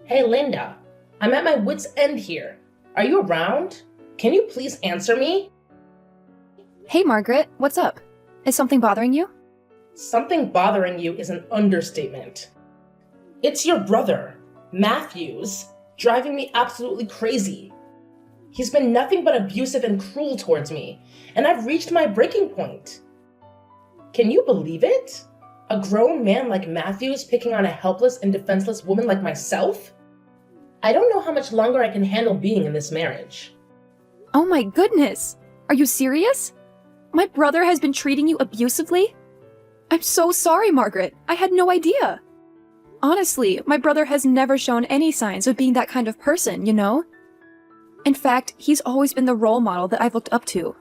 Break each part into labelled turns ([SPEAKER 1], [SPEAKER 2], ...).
[SPEAKER 1] Hey Linda, I'm at my wit's end here. Are you around? Can you please answer me?
[SPEAKER 2] Hey, Margaret, what's up? Is something bothering you?
[SPEAKER 1] Something bothering you is an understatement. It's your brother, Matthews, driving me absolutely crazy. He's been nothing but abusive and cruel towards me, and I've reached my breaking point. Can you believe it? A grown man like Matthews picking on a helpless and defenseless woman like myself? I don't know how much longer I can handle being in this marriage.
[SPEAKER 2] Oh my goodness! Are you serious? My brother has been treating you abusively? I'm so sorry, Margaret. I had no idea. Honestly, my brother has never shown any signs of being that kind of person, you know? In fact, he's always been the role model that I've looked up to.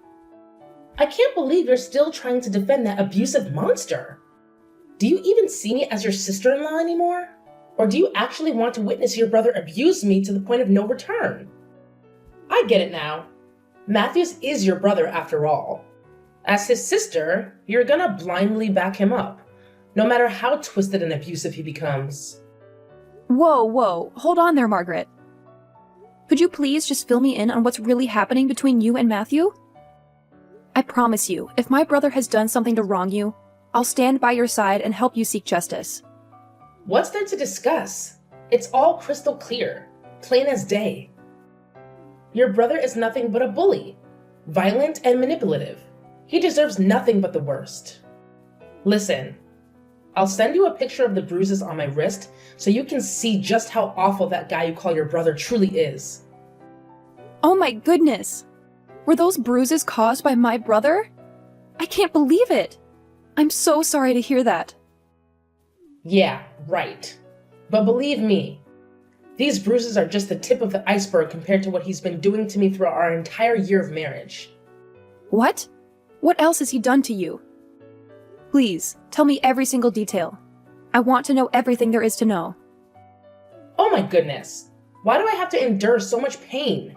[SPEAKER 1] I can't believe you're still trying to defend that abusive monster. Do you even see me as your sister-in-law anymore? Or do you actually want to witness your brother abuse me to the point of no return? I get it now. Matthews is your brother after all. As his sister, you're gonna blindly back him up, no matter how twisted and abusive he becomes.
[SPEAKER 2] Whoa, hold on there, Margaret. Could you please just fill me in on what's really happening between you and Matthew? I promise you, if my brother has done something to wrong you, I'll stand by your side and help you seek justice.
[SPEAKER 1] What's there to discuss? It's all crystal clear, plain as day. Your brother is nothing but a bully, violent and manipulative. He deserves nothing but the worst. Listen, I'll send you a picture of the bruises on my wrist so you can see just how awful that guy you call your brother truly is.
[SPEAKER 2] Oh my goodness! Were those bruises caused by my brother? I can't believe it! I'm so sorry to hear that.
[SPEAKER 1] Yeah, right. But believe me, these bruises are just the tip of the iceberg compared to what he's been doing to me throughout our entire year of marriage.
[SPEAKER 2] What? What else has he done to you? Please, tell me every single detail. I want to know everything there is to know.
[SPEAKER 1] Oh my goodness. Why do I have to endure so much pain?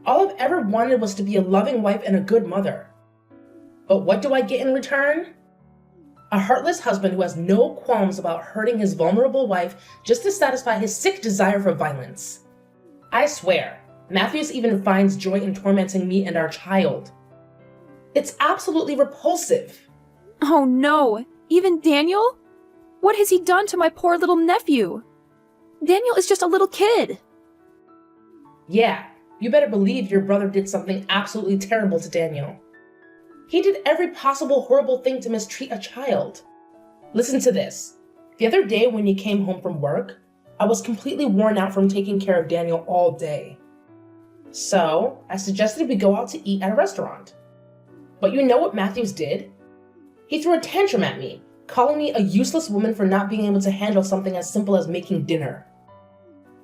[SPEAKER 1] All I've ever wanted was to be a loving wife and a good mother. But what do I get in return? A heartless husband who has no qualms about hurting his vulnerable wife just to satisfy his sick desire for violence. I swear, Matthews even finds joy in tormenting me and our child. It's absolutely repulsive.
[SPEAKER 2] Oh no! Even Daniel? What has he done to my poor little nephew? Daniel is just a little kid.
[SPEAKER 1] Yeah, you better believe your brother did something absolutely terrible to Daniel. He did every possible horrible thing to mistreat a child. Listen to this. The other day when you came home from work, I was completely worn out from taking care of Daniel all day. So, I suggested we go out to eat at a restaurant. But you know what Matthews did? He threw a tantrum at me, calling me a useless woman for not being able to handle something as simple as making dinner.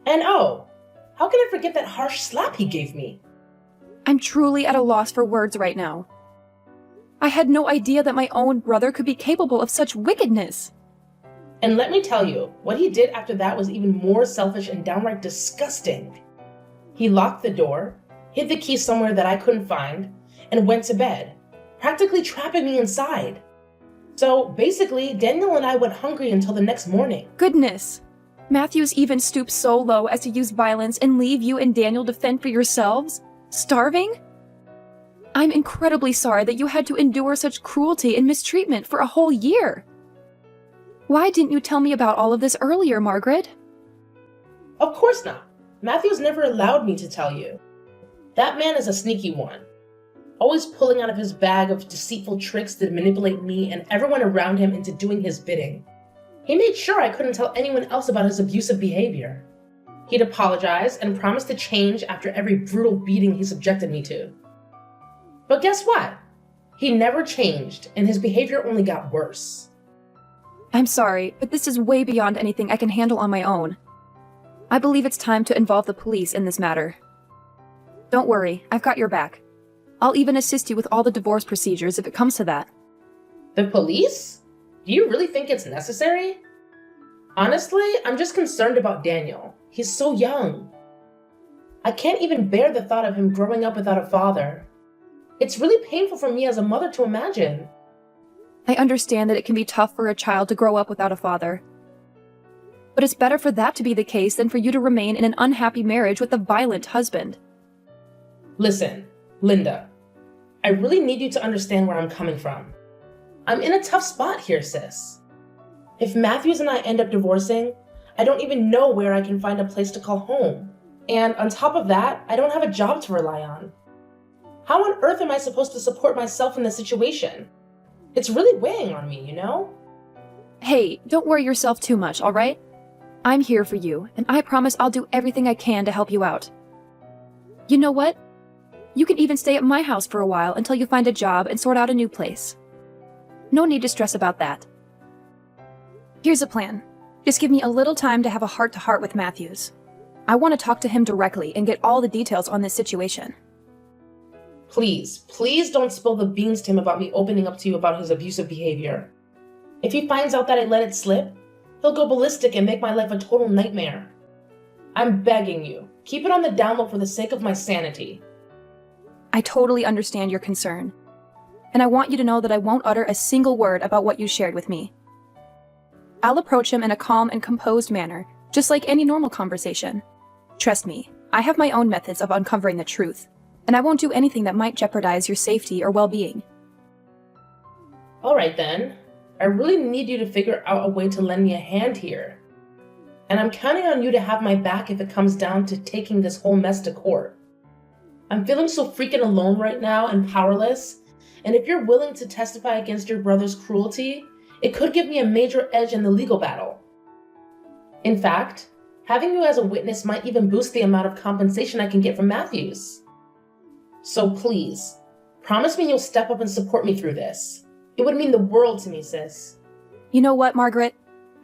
[SPEAKER 1] And oh, how can I forget that harsh slap he gave me?
[SPEAKER 2] I'm truly at a loss for words right now. I had no idea that my own brother could be capable of such wickedness.
[SPEAKER 1] And let me tell you, what he did after that was even more selfish and downright disgusting. He locked the door, hid the key somewhere that I couldn't find, and went to bed, practically trapping me inside. So basically, Daniel and I went hungry until the next morning.
[SPEAKER 2] Goodness! Matthews even stooped so low as to use violence and leave you and Daniel to fend for yourselves? Starving? I'm incredibly sorry that you had to endure such cruelty and mistreatment for a whole year. Why didn't you tell me about all of this earlier, Margaret?
[SPEAKER 1] Of course not. Matthews never allowed me to tell you. That man is a sneaky one, always pulling out of his bag of deceitful tricks to manipulate me and everyone around him into doing his bidding. He made sure I couldn't tell anyone else about his abusive behavior. He'd apologize and promise to change after every brutal beating he subjected me to. But guess what? He never changed, and his behavior only got worse.
[SPEAKER 2] I'm sorry, but this is way beyond anything I can handle on my own. I believe it's time to involve the police in this matter. Don't worry, I've got your back. I'll even assist you with all the divorce procedures if it comes to that.
[SPEAKER 1] The police? Do you really think it's necessary? Honestly, I'm just concerned about Daniel. He's so young. I can't even bear the thought of him growing up without a father. It's really painful for me as a mother to imagine.
[SPEAKER 2] I understand that it can be tough for a child to grow up without a father. But it's better for that to be the case than for you to remain in an unhappy marriage with a violent husband.
[SPEAKER 1] Listen, Linda, I really need you to understand where I'm coming from. I'm in a tough spot here, sis. If Matthews and I end up divorcing, I don't even know where I can find a place to call home. And on top of that, I don't have a job to rely on. How on earth am I supposed to support myself in this situation? It's really weighing on me, you know?
[SPEAKER 2] Hey, don't worry yourself too much, all right? I'm here for you, and I promise I'll do everything I can to help you out. You know what? You can even stay at my house for a while until you find a job and sort out a new place. No need to stress about that. Here's a plan. Just give me a little time to have a heart-to-heart with Matthews. I want to talk to him directly and get all the details on this situation.
[SPEAKER 1] Please don't spill the beans to him about me opening up to you about his abusive behavior. If he finds out that I let it slip, he'll go ballistic and make my life a total nightmare. I'm begging you, keep it on the down low for the sake of my sanity.
[SPEAKER 2] I totally understand your concern. And I want you to know that I won't utter a single word about what you shared with me. I'll approach him in a calm and composed manner, just like any normal conversation. Trust me, I have my own methods of uncovering the truth, and I won't do anything that might jeopardize your safety or well-being.
[SPEAKER 1] All right then. I really need you to figure out a way to lend me a hand here. And I'm counting on you to have my back if it comes down to taking this whole mess to court. I'm feeling so freaking alone right now and powerless, and if you're willing to testify against your brother's cruelty, it could give me a major edge in the legal battle. In fact, having you as a witness might even boost the amount of compensation I can get from Matthews. So please, promise me you'll step up and support me through this. It would mean the world to me, sis.
[SPEAKER 2] You know what, Margaret?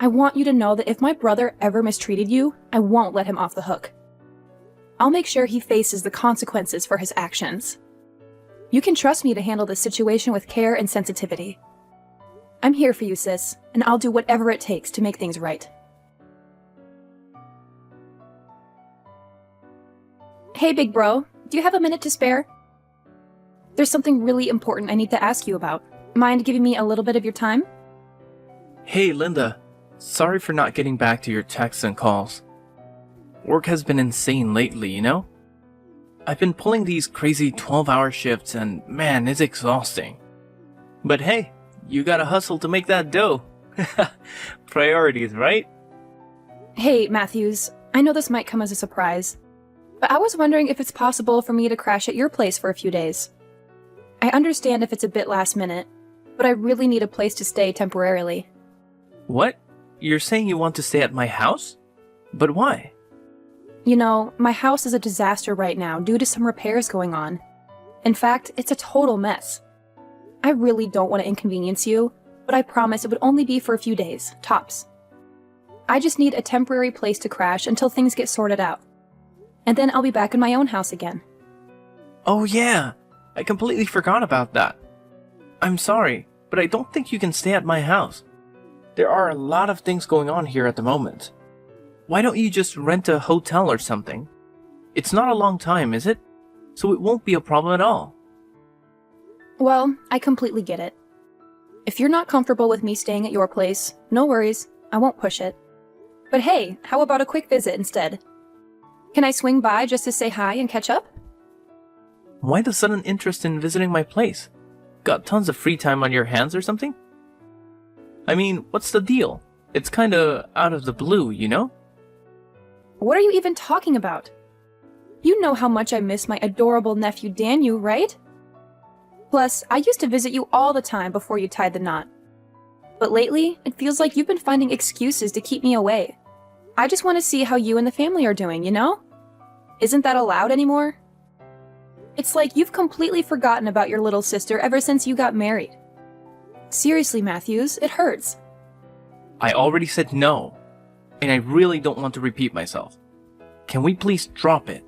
[SPEAKER 2] I want you to know that if my brother ever mistreated you, I won't let him off the hook. I'll make sure he faces the consequences for his actions. You can trust me to handle this situation with care and sensitivity. I'm here for you, sis, and I'll do whatever it takes to make things right. Hey, big bro, do you have a minute to spare? There's something really important I need to ask you about. Mind giving me a little bit of your time?
[SPEAKER 3] Hey, Linda. Sorry for not getting back to your texts and calls. Work has been insane lately, you know? I've been pulling these crazy 12-hour shifts and man, it's exhausting. But hey, you gotta hustle to make that dough. Priorities, right?
[SPEAKER 2] Hey, Matthews, I know this might come as a surprise, but I was wondering if it's possible for me to crash at your place for a few days. I understand if it's a bit last minute, but I really need a place to stay temporarily.
[SPEAKER 3] What? You're saying you want to stay at my house? But why?
[SPEAKER 2] You know, my house is a disaster right now due to some repairs going on. In fact, it's a total mess. I really don't want to inconvenience you, but I promise it would only be for a few days, tops. I just need a temporary place to crash until things get sorted out. And then I'll be back in my own house again.
[SPEAKER 3] Oh yeah, I completely forgot about that. I'm sorry, but I don't think you can stay at my house. There are a lot of things going on here at the moment. Why don't you just rent a hotel or something? It's not a long time, is it? So it won't be a problem at all.
[SPEAKER 2] Well, I completely get it. If you're not comfortable with me staying at your place, no worries, I won't push it. But hey, how about a quick visit instead? Can I swing by just to say hi and catch up?
[SPEAKER 3] Why the sudden interest in visiting my place? Got tons of free time on your hands or something? I mean, what's the deal? It's kinda out of the blue, you know?
[SPEAKER 2] What are you even talking about? You know how much I miss my adorable nephew Daniel, right? Plus, I used to visit you all the time before you tied the knot. But lately, it feels like you've been finding excuses to keep me away. I just want to see how you and the family are doing, you know? Isn't that allowed anymore? It's like you've completely forgotten about your little sister ever since you got married. Seriously, Matthews, it hurts.
[SPEAKER 3] I already said no, and I really don't want to repeat myself. Can we please drop it?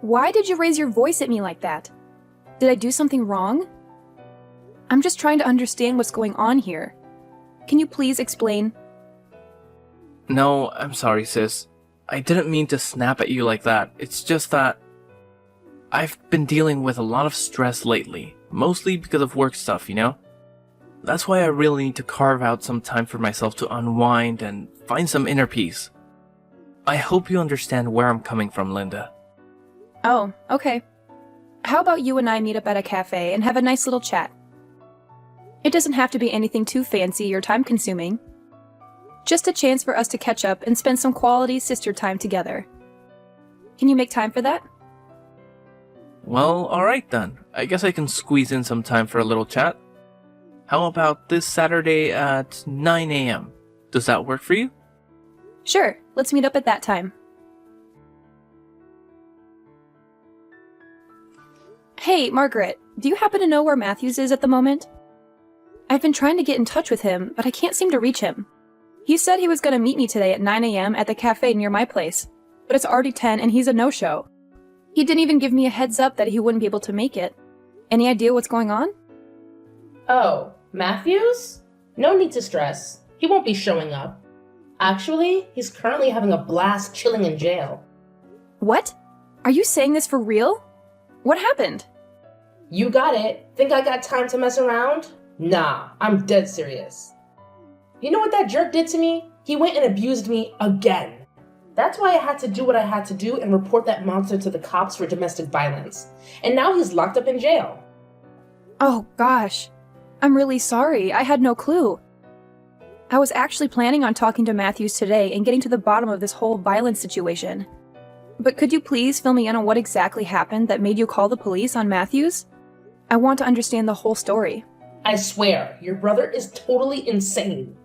[SPEAKER 2] Why did you raise your voice at me like that? Did I do something wrong? I'm just trying to understand what's going on here. Can you please explain?
[SPEAKER 3] No, I'm sorry, sis. I didn't mean to snap at you like that. It's just that I've been dealing with a lot of stress lately, mostly because of work stuff, you know? That's why I really need to carve out some time for myself to unwind and find some inner peace. I hope you understand where I'm coming from, Linda.
[SPEAKER 2] Oh, okay. How about you and I meet up at a cafe and have a nice little chat? It doesn't have to be anything too fancy or time-consuming. Just a chance for us to catch up and spend some quality sister time together. Can you make time for that?
[SPEAKER 3] Well, alright then. I guess I can squeeze in some time for a little chat. How about this Saturday at 9 a.m.? Does that work for you?
[SPEAKER 2] Sure, let's meet up at that time. Hey, Margaret, do you happen to know where Matthews is at the moment? I've been trying to get in touch with him, but I can't seem to reach him. He said he was going to meet me today at 9 a.m. at the cafe near my place, but it's already 10 and he's a no-show. He didn't even give me a heads up that he wouldn't be able to make it. Any idea what's going on?
[SPEAKER 1] Oh, Matthews? No need to stress. He won't be showing up. Actually, he's currently having a blast chilling in jail.
[SPEAKER 2] What? Are you saying this for real? What happened?
[SPEAKER 1] You got it. Think I got time to mess around? Nah, I'm dead serious. You know what that jerk did to me? He went and abused me again. That's why I had to do what I had to do and report that monster to the cops for domestic violence. And now he's locked up in jail.
[SPEAKER 2] Oh gosh. I'm really sorry. I had no clue. I was actually planning on talking to Matthews today and getting to the bottom of this whole violence situation. But could you please fill me in on what exactly happened that made you call the police on Matthews? I want to understand the whole story.
[SPEAKER 1] I swear, your brother is totally insane.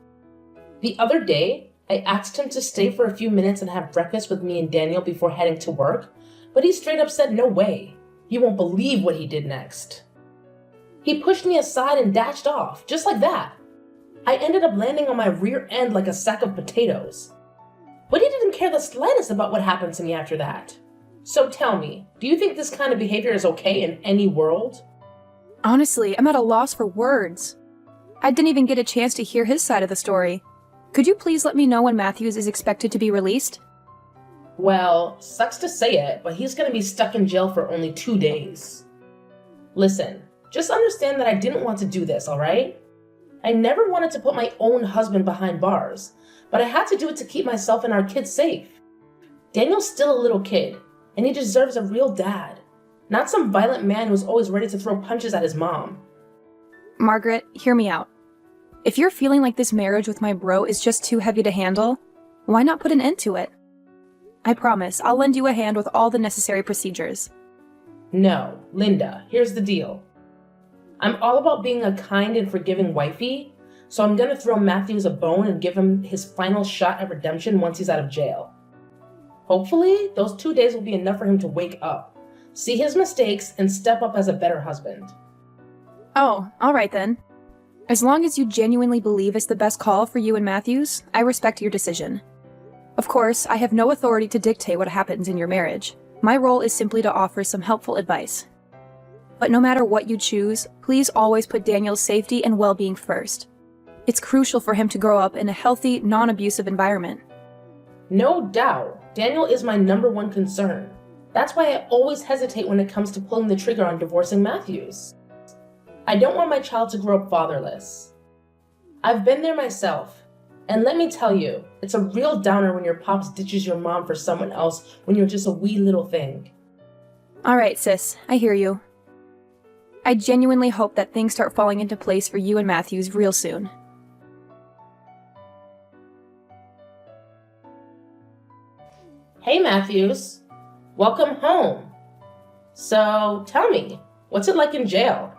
[SPEAKER 1] The other day, I asked him to stay for a few minutes and have breakfast with me and Daniel before heading to work, but he straight up said no way. You won't believe what he did next. He pushed me aside and dashed off, just like that. I ended up landing on my rear end like a sack of potatoes. But he didn't care the slightest about what happened to me after that. So tell me, do you think this kind of behavior is okay in any world?
[SPEAKER 2] Honestly, I'm at a loss for words. I didn't even get a chance to hear his side of the story. Could you please let me know when Matthews is expected to be released?
[SPEAKER 1] Well, sucks to say it, but he's going to be stuck in jail for only 2 days. Listen, just understand that I didn't want to do this, alright? I never wanted to put my own husband behind bars, but I had to do it to keep myself and our kids safe. Daniel's still a little kid, and he deserves a real dad, not some violent man who's always ready to throw punches at his mom.
[SPEAKER 2] Margaret, hear me out. If you're feeling like this marriage with my bro is just too heavy to handle, why not put an end to it? I promise, I'll lend you a hand with all the necessary procedures.
[SPEAKER 1] No, Linda, here's the deal. I'm all about being a kind and forgiving wifey, so I'm gonna throw Matthews a bone and give him his final shot at redemption once he's out of jail. Hopefully, those 2 days will be enough for him to wake up, see his mistakes, and step up as a better husband.
[SPEAKER 2] Oh, alright then. As long as you genuinely believe it's the best call for you and Matthews, I respect your decision. Of course, I have no authority to dictate what happens in your marriage. My role is simply to offer some helpful advice. But no matter what you choose, please always put Daniel's safety and well-being first. It's crucial for him to grow up in a healthy, non-abusive environment.
[SPEAKER 1] No doubt, Daniel is my number one concern. That's why I always hesitate when it comes to pulling the trigger on divorcing Matthews. I don't want my child to grow up fatherless. I've been there myself, and let me tell you, it's a real downer when your pops ditches your mom for someone else when you're just a wee little thing.
[SPEAKER 2] Alright, sis, I hear you. I genuinely hope that things start falling into place for you and Matthews real soon.
[SPEAKER 1] Hey Matthews, welcome home. So tell me, what's it like in jail?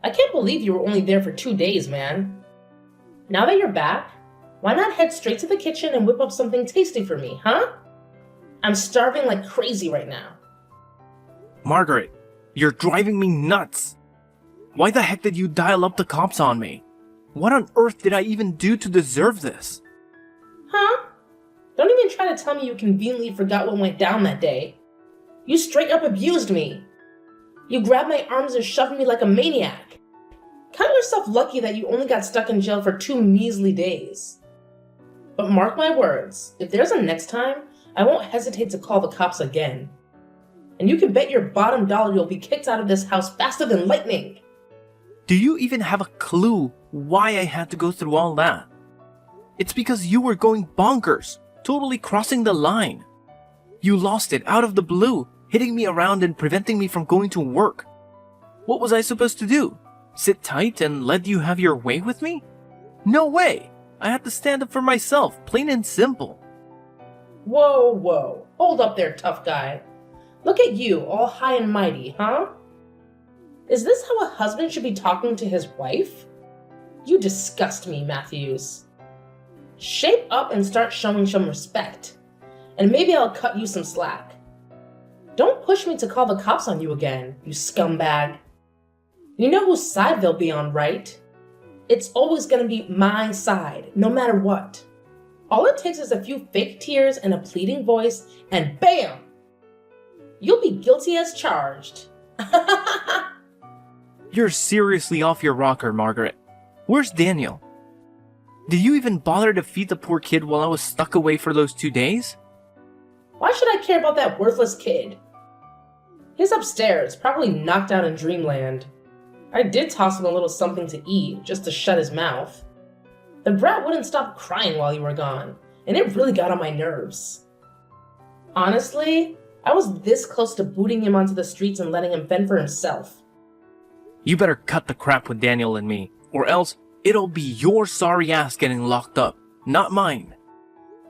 [SPEAKER 1] I can't believe you were only there for 2 days, man. Now that you're back, why not head straight to the kitchen and whip up something tasty for me, huh? I'm starving like crazy right now.
[SPEAKER 3] Margaret, you're driving me nuts. Why the heck did you dial up the cops on me? What on earth did I even do to deserve this?
[SPEAKER 1] Huh? Don't even try to tell me you conveniently forgot what went down that day. You straight up abused me. You grabbed my arms and shoved me like a maniac. Count yourself lucky that you only got stuck in jail for 2 measly days. But mark my words, if there's a next time, I won't hesitate to call the cops again. And you can bet your bottom dollar you'll be kicked out of this house faster than lightning.
[SPEAKER 3] Do you even have a clue why I had to go through all that? It's because you were going bonkers, totally crossing the line. You lost it out of the blue, hitting me around and preventing me from going to work. What was I supposed to do? Sit tight and let you have your way with me? No way! I had to stand up for myself, plain and simple.
[SPEAKER 1] Whoa, whoa. Hold up there, tough guy. Look at you, all high and mighty, huh? Is this how a husband should be talking to his wife? You disgust me, Matthews. Shape up and start showing some respect, and maybe I'll cut you some slack. Don't push me to call the cops on you again, you scumbag. You know whose side they'll be on, right? It's always gonna be my side, no matter what. All it takes is a few fake tears and a pleading voice, and BAM! You'll be guilty as charged.
[SPEAKER 3] You're seriously off your rocker, Margaret. Where's Daniel? Did you even bother to feed the poor kid while I was stuck away for those 2 days?
[SPEAKER 1] Why should I care about that worthless kid? He's upstairs, probably knocked out in dreamland. I did toss him a little something to eat, just to shut his mouth. The brat wouldn't stop crying while you were gone, and it really got on my nerves. Honestly, I was this close to booting him onto the streets and letting him fend for himself.
[SPEAKER 3] You better cut the crap with Daniel and me, or else it'll be your sorry ass getting locked up, not mine.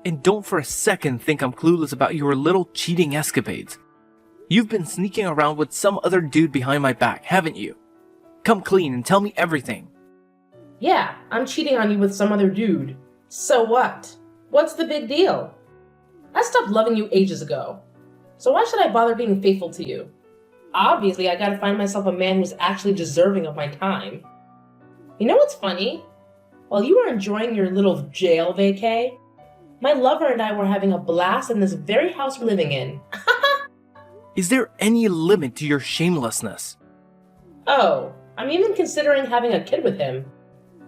[SPEAKER 3] And don't for a second think I'm clueless about your little cheating escapades. You've been sneaking around with some other dude behind my back, haven't you? Come clean and tell me everything.
[SPEAKER 1] Yeah, I'm cheating on you with some other dude. So what? What's the big deal? I stopped loving you ages ago. So why should I bother being faithful to you? Obviously, I gotta find myself a man who's actually deserving of my time. You know what's funny? While you were enjoying your little jail vacay, my lover and I were having a blast in this very house we're living in.
[SPEAKER 3] Is there any limit to your shamelessness?
[SPEAKER 1] Oh, I'm even considering having a kid with him.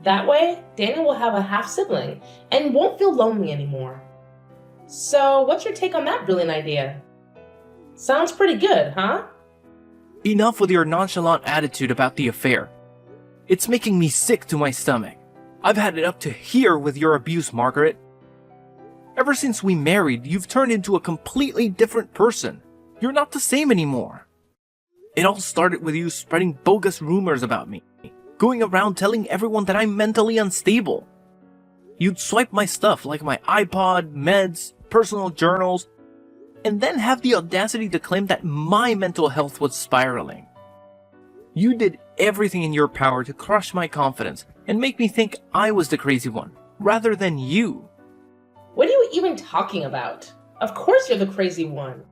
[SPEAKER 1] That way, Daniel will have a half-sibling and won't feel lonely anymore. So, what's your take on that brilliant idea? Sounds pretty good, huh?
[SPEAKER 3] Enough with your nonchalant attitude about the affair. It's making me sick to my stomach. I've had it up to here with your abuse, Margaret. Ever since we married, you've turned into a completely different person. You're not the same anymore. It all started with you spreading bogus rumors about me, going around telling everyone that I'm mentally unstable. You'd swipe my stuff like my iPod, meds, personal journals, and then have the audacity to claim that my mental health was spiraling. You did everything in your power to crush my confidence and make me think I was the crazy one, rather than you.
[SPEAKER 1] What are you even talking about? Of course you're the crazy one.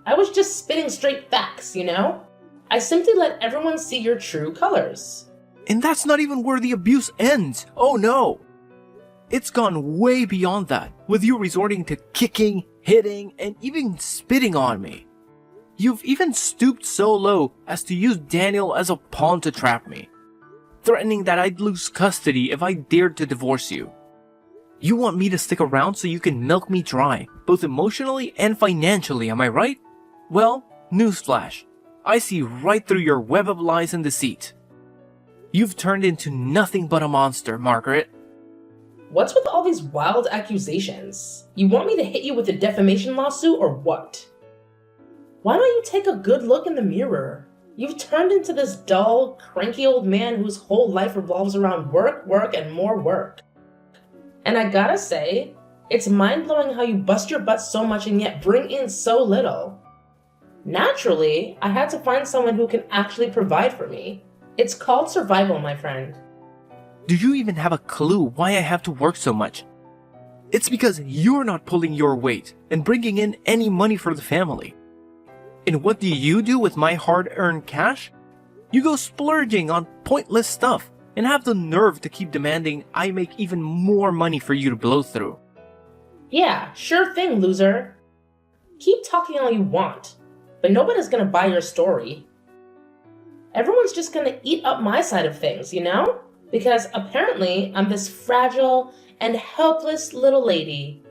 [SPEAKER 1] I was just spitting straight facts, you know? I simply let everyone see your true colors.
[SPEAKER 3] And that's not even where the abuse ends. Oh no! It's gone way beyond that, with you resorting to kicking, hitting, and even spitting on me. You've even stooped so low as to use Daniel as a pawn to trap me, threatening that I'd lose custody if I dared to divorce you. You want me to stick around so you can milk me dry, both emotionally and financially, am I right? Well, newsflash. I see right through your web of lies and deceit. You've turned into nothing but a monster, Margaret.
[SPEAKER 1] What's with all these wild accusations? You want me to hit you with a defamation lawsuit or what? Why don't you take a good look in the mirror? You've turned into this dull, cranky old man whose whole life revolves around work, work, and more work. And I gotta say, it's mind-blowing how you bust your butt so much and yet bring in so little. Naturally, I had to find someone who can actually provide for me. It's called survival, my friend.
[SPEAKER 3] Do you even have a clue why I have to work so much? It's because you're not pulling your weight and bringing in any money for the family. And what do you do with my hard-earned cash? You go splurging on pointless stuff and have the nerve to keep demanding I make even more money for you to blow through.
[SPEAKER 1] Yeah, sure thing, loser. Keep talking all you want, but nobody's gonna buy your story. Everyone's just gonna eat up my side of things, you know? Because apparently I'm this fragile and helpless little lady.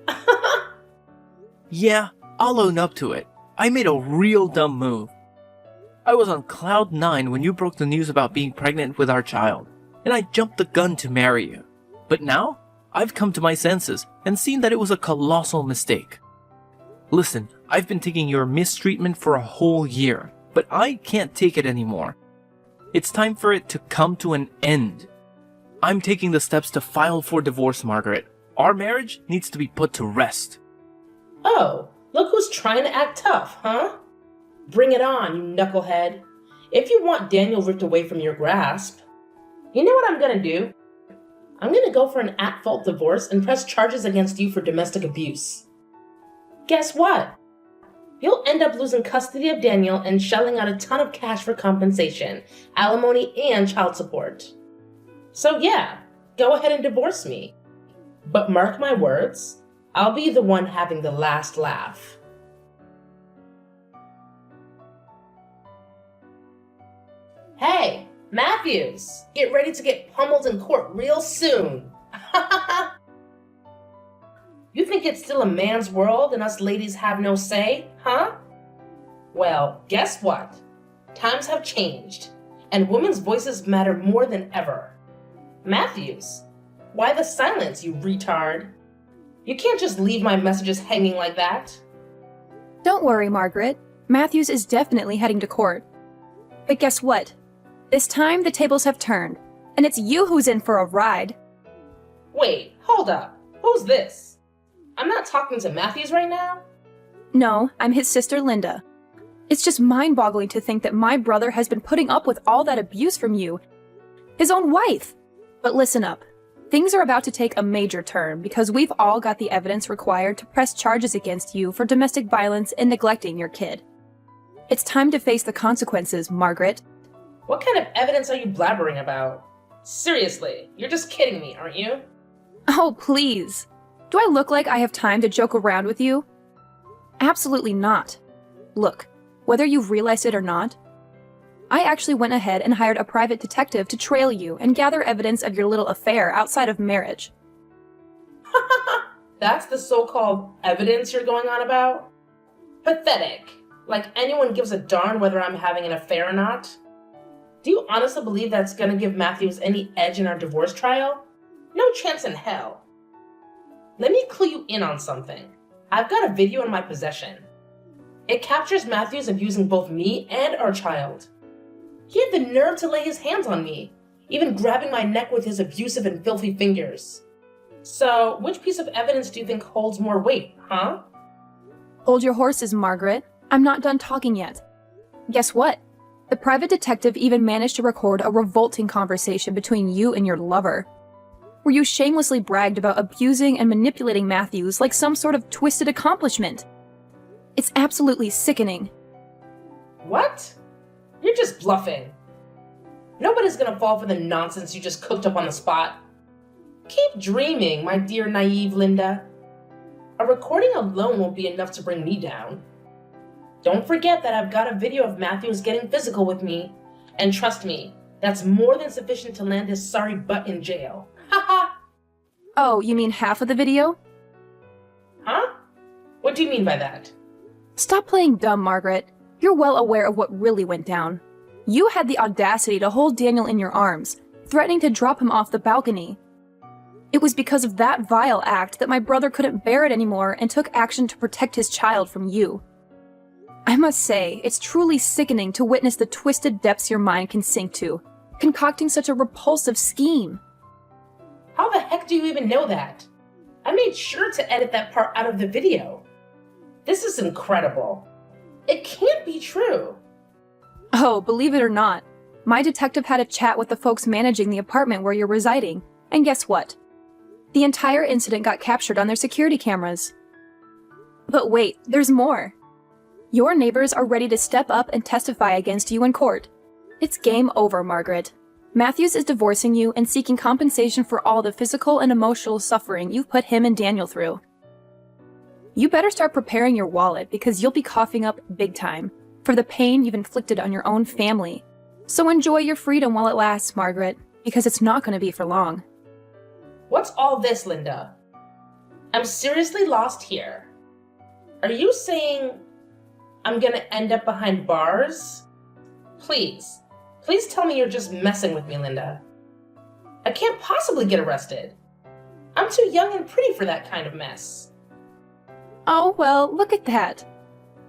[SPEAKER 3] Yeah, I'll own up to it. I made a real dumb move. I was on cloud 9 when you broke the news about being pregnant with our child, and I jumped the gun to marry you. But now, I've come to my senses and seen that it was a colossal mistake. Listen, I've been taking your mistreatment for a whole year, but I can't take it anymore. It's time for it to come to an end. I'm taking the steps to file for divorce, Margaret. Our marriage needs to be put to rest.
[SPEAKER 1] Oh, look who's trying to act tough, huh? Bring it on, you knucklehead. If you want Daniel ripped away from your grasp. You know what I'm gonna do? I'm gonna go for an at-fault divorce and press charges against you for domestic abuse. Guess what? You'll end up losing custody of Daniel and shelling out a ton of cash for compensation, alimony, and child support. So yeah, go ahead and divorce me. But mark my words, I'll be the one having the last laugh. Hey, Matthews, get ready to get pummeled in court real soon. You think it's still a man's world and us ladies have no say, huh? Well, guess what? Times have changed, and women's voices matter more than ever. Matthews, why the silence, you retard? You can't just leave my messages hanging like that.
[SPEAKER 2] Don't worry, Margaret. Matthews is definitely heading to court. But guess what? This time the tables have turned, and it's you who's in for a ride.
[SPEAKER 1] Wait, hold up. Who's this? I'm not talking to Matthews right now?
[SPEAKER 2] No, I'm his sister Linda. It's just mind-boggling to think that my brother has been putting up with all that abuse from you, his own wife. But listen up. Things are about to take a major turn because we've all got the evidence required to press charges against you for domestic violence and neglecting your kid. It's time to face the consequences, Margaret.
[SPEAKER 1] What kind of evidence are you blabbering about? Seriously, you're just kidding me, aren't you?
[SPEAKER 2] Oh, please. Do I look like I have time to joke around with you? Absolutely not. Look, whether you've realized it or not, I actually went ahead and hired a private detective to trail you and gather evidence of your little affair outside of marriage.
[SPEAKER 1] That's the so-called evidence you're going on about? Pathetic. Like anyone gives a darn whether I'm having an affair or not? Do you honestly believe that's gonna give Matthews any edge in our divorce trial? No chance in hell. Let me clue you in on something. I've got a video in my possession. It captures Matthews abusing both me and our child. He had the nerve to lay his hands on me, even grabbing my neck with his abusive and filthy fingers. So, which piece of evidence do you think holds more weight, huh?
[SPEAKER 2] Hold your horses, Margaret. I'm not done talking yet. Guess what? The private detective even managed to record a revolting conversation between you and your lover, where you shamelessly bragged about abusing and manipulating Matthews like some sort of twisted accomplishment. It's absolutely sickening.
[SPEAKER 1] What? You're just bluffing. Nobody's gonna fall for the nonsense you just cooked up on the spot. Keep dreaming, my dear naive Linda. A recording alone won't be enough to bring me down. Don't forget that I've got a video of Matthews getting physical with me, and trust me, that's more than sufficient to land his sorry butt in jail. Haha!
[SPEAKER 2] Oh, you mean half of the video?
[SPEAKER 1] Huh? What do you mean by that?
[SPEAKER 2] Stop playing dumb, Margaret. You're well aware of what really went down. You had the audacity to hold Daniel in your arms, threatening to drop him off the balcony. It was because of that vile act that my brother couldn't bear it anymore and took action to protect his child from you. I must say, it's truly sickening to witness the twisted depths your mind can sink to, concocting such a repulsive scheme.
[SPEAKER 1] How the heck do you even know that? I made sure to edit that part out of the video. This is incredible. It can't be true.
[SPEAKER 2] Oh, believe it or not, my detective had a chat with the folks managing the apartment where you're residing, and guess what? The entire incident got captured on their security cameras. But wait, there's more. Your neighbors are ready to step up and testify against you in court. It's game over, Margaret. Matthews is divorcing you and seeking compensation for all the physical and emotional suffering you've put him and Daniel through. You better start preparing your wallet because you'll be coughing up big time for the pain you've inflicted on your own family. So enjoy your freedom while it lasts, Margaret, because it's not going to be for long.
[SPEAKER 1] What's all this, Linda? I'm seriously lost here. Are you saying I'm gonna end up behind bars? Please. Please tell me you're just messing with me, Linda. I can't possibly get arrested. I'm too young and pretty for that kind of mess.
[SPEAKER 2] Oh, well, look at that.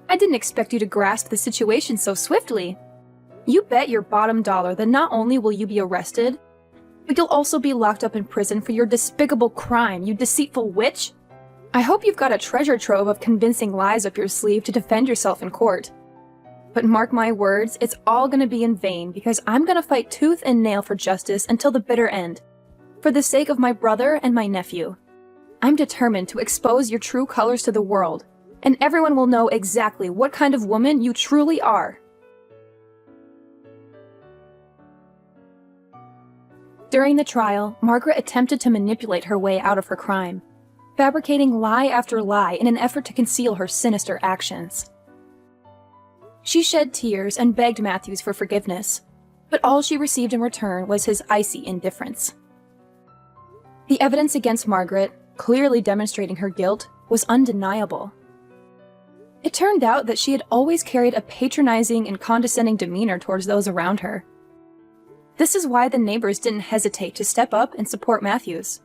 [SPEAKER 2] I didn't expect you to grasp the situation so swiftly. You bet your bottom dollar that not only will you be arrested, but you'll also be locked up in prison for your despicable crime, you deceitful witch. I hope you've got a treasure trove of convincing lies up your sleeve to defend yourself in court. But mark my words, it's all gonna be in vain because I'm gonna fight tooth and nail for justice until the bitter end. For the sake of my brother and my nephew. I'm determined to expose your true colors to the world, and everyone will know exactly what kind of woman you truly are. During the trial, Margaret attempted to manipulate her way out of her crime, fabricating lie after lie in an effort to conceal her sinister actions. She shed tears and begged Matthews for forgiveness, but all she received in return was his icy indifference. The evidence against Margaret, clearly demonstrating her guilt, was undeniable. It turned out that she had always carried a patronizing and condescending demeanor towards those around her. This is why the neighbors didn't hesitate to step up and support Matthews.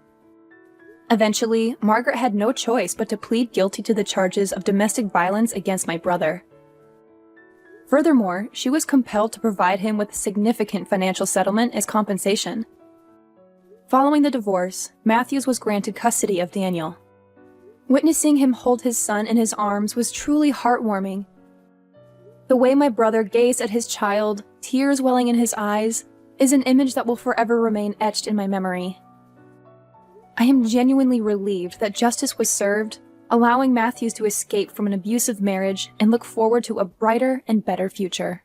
[SPEAKER 2] Eventually, Margaret had no choice but to plead guilty to the charges of domestic violence against my brother. Furthermore, she was compelled to provide him with a significant financial settlement as compensation. Following the divorce, Matthews was granted custody of Daniel. Witnessing him hold his son in his arms was truly heartwarming. The way my brother gazed at his child, tears welling in his eyes, is an image that will forever remain etched in my memory. I am genuinely relieved that justice was served, allowing Matthews to escape from an abusive marriage and look forward to a brighter and better future.